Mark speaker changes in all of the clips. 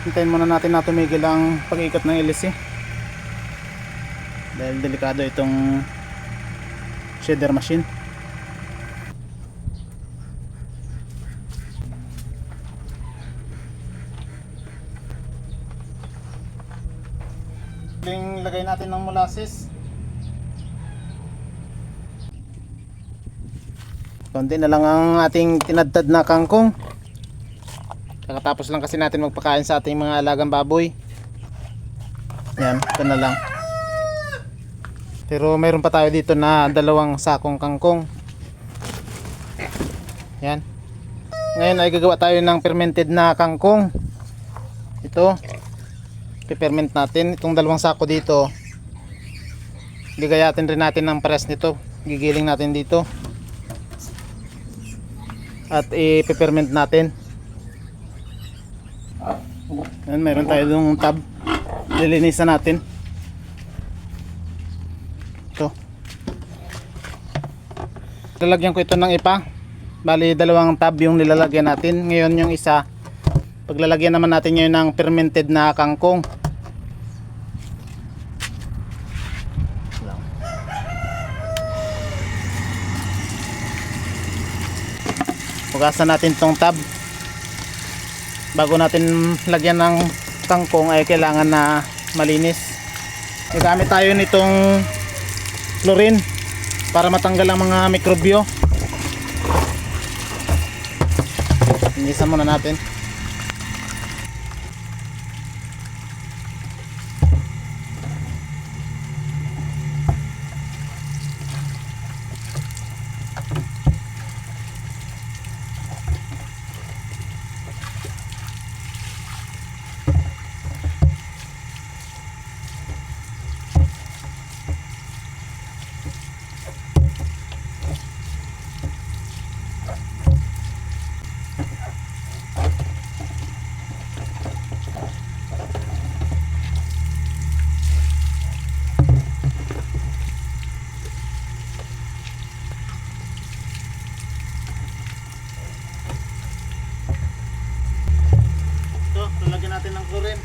Speaker 1: hintayin muna natin na tumigil ang pag-ikot ng LC dahil delikado itong shader machine. Lagay natin ng molasses. Konti na lang ang ating tinadtad na kangkong. Kakatapos lang kasi natin magpakain sa ating mga alagang baboy. Yan, ito na lang. Pero mayroon pa tayo dito na 2 sakong kangkong. Yan. Ngayon ay gagawa tayo ng fermented na kangkong. Ito i-ferment natin itong 2 sako dito. Gigayatin rin natin ng press nito. Gigiling natin dito at i-ferment natin. Yan, mayroon tayo yung tab. Lilinisan natin ito. Lalagyan ko ito ng ipa. Bali 2 tab yung nilalagyan natin. Ngayon yung isa, paglalagyan naman natin ngayon ng fermented na kangkong. Hugasan natin tong tab. Bago natin lagyan ng kangkong ay kailangan na malinis. Gagamit tayo nitong chlorine para matanggal ang mga mikrobyo. Linisan muna natin. Lalagyan natin ng chlorine.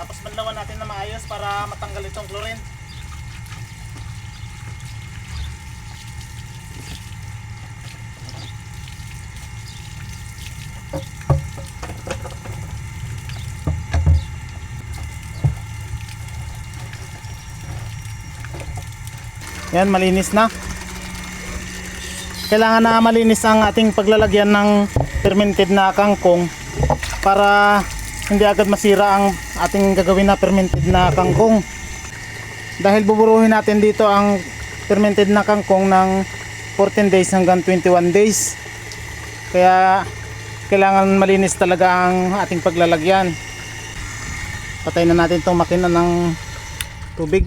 Speaker 1: Tapos banlawan natin na maayos para matanggal itong chlorine. Yan, malinis na. Kailangan na malinis ang ating paglalagyan ng fermented na kangkong para hindi agad masira ang ating gagawin na fermented na kangkong. Dahil buburuhin natin dito ang fermented na kangkong ng 14 days hanggang 21 days. Kaya kailangan malinis talaga ang ating paglalagyan. Patayin na natin itong makina ng tubig.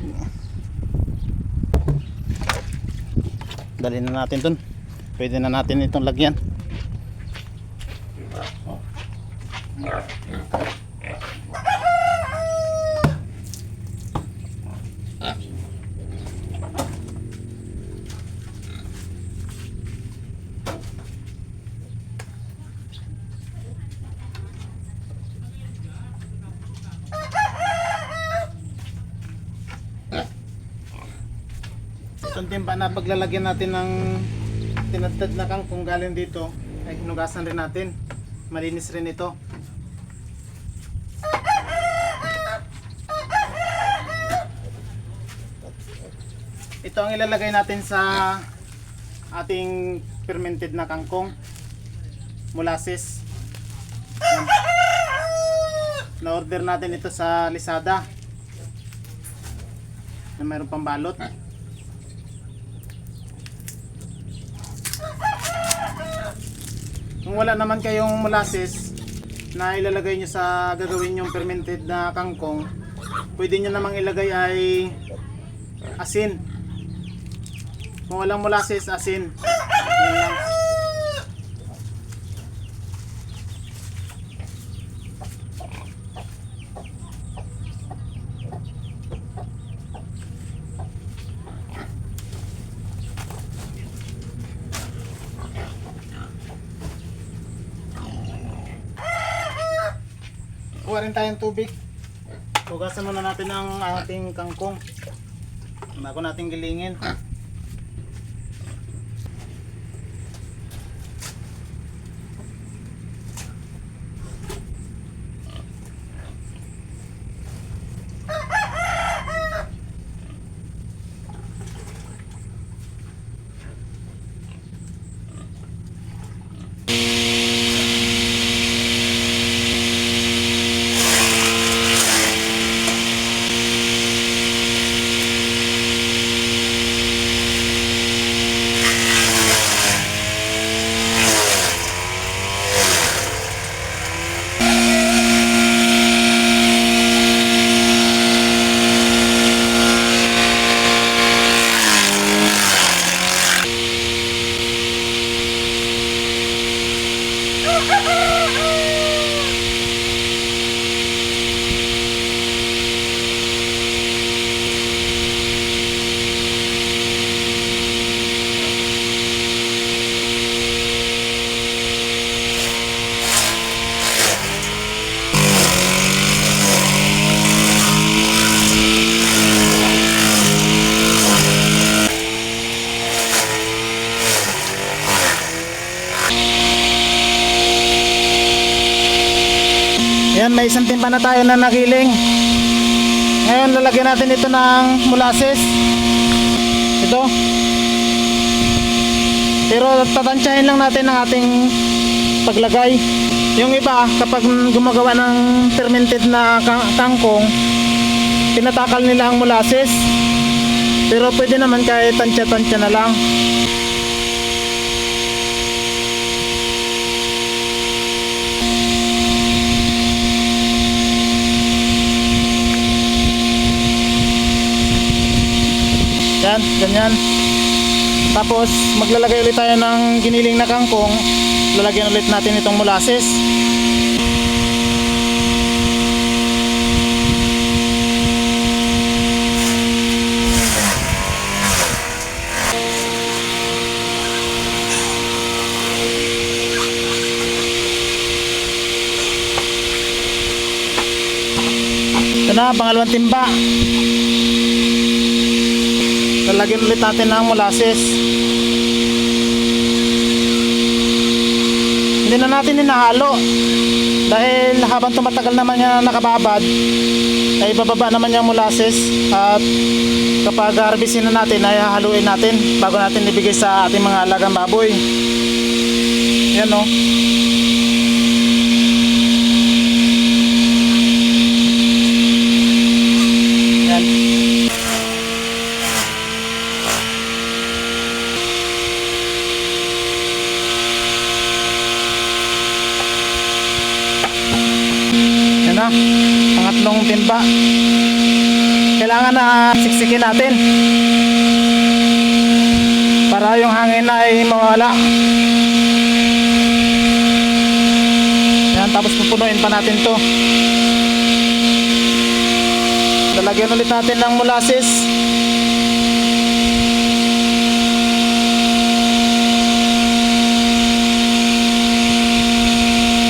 Speaker 1: Dali na natin dun. Pwede na natin itong lagyan. Itong timba na paglalagyan natin ng tinadtad na kangkong galing dito ay hinugasan rin natin. Malinis rin ito. Ito ang ilalagay natin sa ating fermented na kangkong. Molasses. Yan. Na-order natin ito sa Lazada. Na mayroon pang balot. Kung wala naman kayong molasses na ilalagay nyo sa gagawin yung fermented na kangkong, pwede nyo namang ilagay ay asin. Kung walang molasses, asin. Yan lang. Kuha rin tayong tubig. Hugasan muna natin ang ating kangkong bago natin gilingin. Yan, may isang timba na tayo na nagiling. Ngayon lalagyan natin ito ng molasses. Ito. Pero tatansyahin lang natin ang ating paglagay. Yung iba kapag gumagawa ng fermented na kangkong, tinatakal nila ang molasses. Pero pwede naman kahit tansya-tansya na lang. Yan, ganyan. Tapos maglalagay ulit tayo ng giniling na kangkong. Lalagyan ulit natin itong molasses. Ito na, pangalawang timba. Lalagyan ulit natin ng molasses. Hindi na natin hinahalo dahil habang tumatagal naman yan nakababad ay bababa naman yung molasses, at kapag harvestin na natin ay hahaluin natin bago natin ibigay sa ating mga alagang baboy. Yan o. Pangatlong timba. Kailangan na siksikin natin para yung hangin ay mawala. Yan, tapos pupunuin pa natin to. Lalagyan ulit natin ng molasses.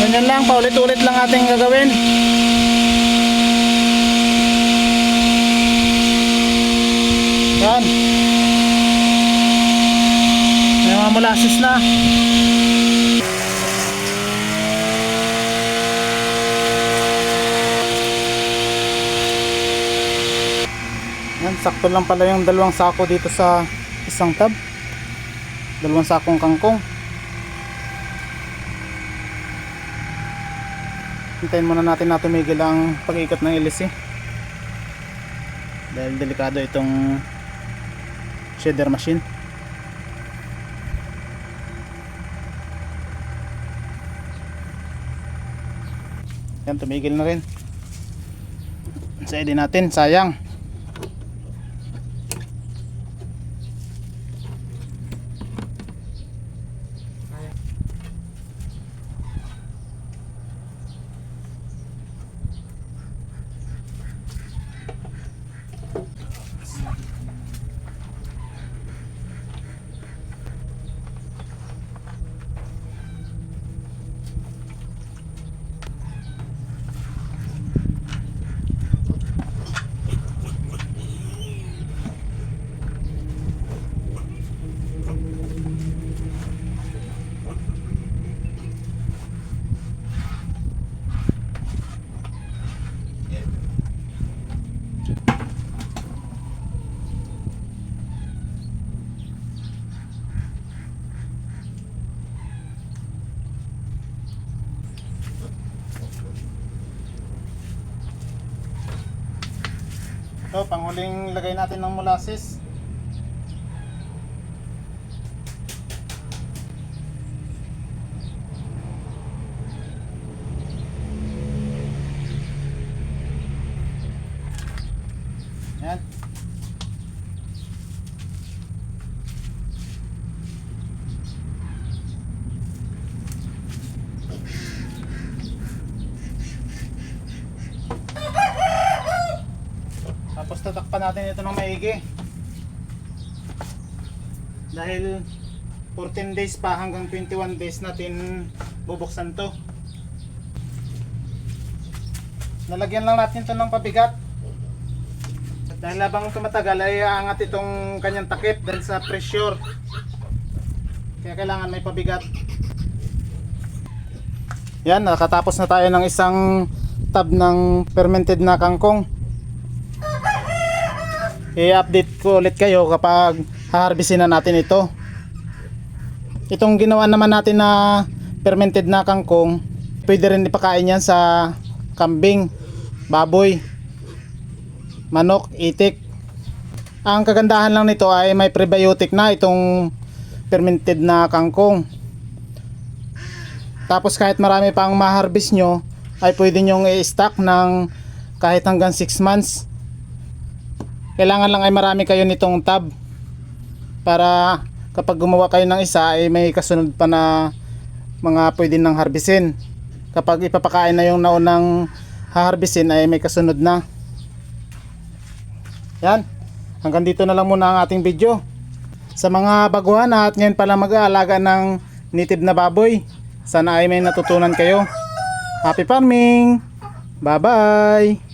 Speaker 1: Ganyan lang, paulit-ulit lang ating gagawin. Yan. May mga molasses na. Yan, sakto lang pala yung 2 sako dito sa isang tab. 2 sakong kangkong. Hintayin muna natin na tumigil ang pag-ikot ng LC dahil delikado itong shredder machine. Yan, tumigil na rin. Sa din natin, sayang. So, panghuling lagay natin ng molasses. Yan. Tapos tatakpan natin ito ng maigi dahil 14 days pa hanggang 21 days natin bubuksan to. Nalagyan lang natin ito ng pabigat dahil habang tumatagal ay aangat itong kanyang takip dahil sa pressure, kaya kailangan may pabigat. Yan, nakatapos na tayo ng isang tab ng fermented na kangkong. I-update ko ulit kayo kapag haharbisin na natin ito. Itong ginawa naman natin na fermented na kangkong, pwede rin ipakain yan sa kambing, baboy, manok, itik. Ang kagandahan lang nito ay may prebiotic na itong fermented na kangkong. Tapos kahit marami pang ma-harvest nyo, ay pwede nyong i-stock ng kahit hanggang 6 months. Kailangan lang ay marami kayo nitong tab para kapag gumawa kayo ng isa ay may kasunod pa na mga pwede nang harbisin. Kapag ipapakain na yung naunang haharbisin ay may kasunod na. Yan, hanggang dito na lang muna ang ating video. Sa mga baguhan at ngayon pala mag-aalaga ng native na baboy, sana ay may natutunan kayo. Happy farming! Bye bye!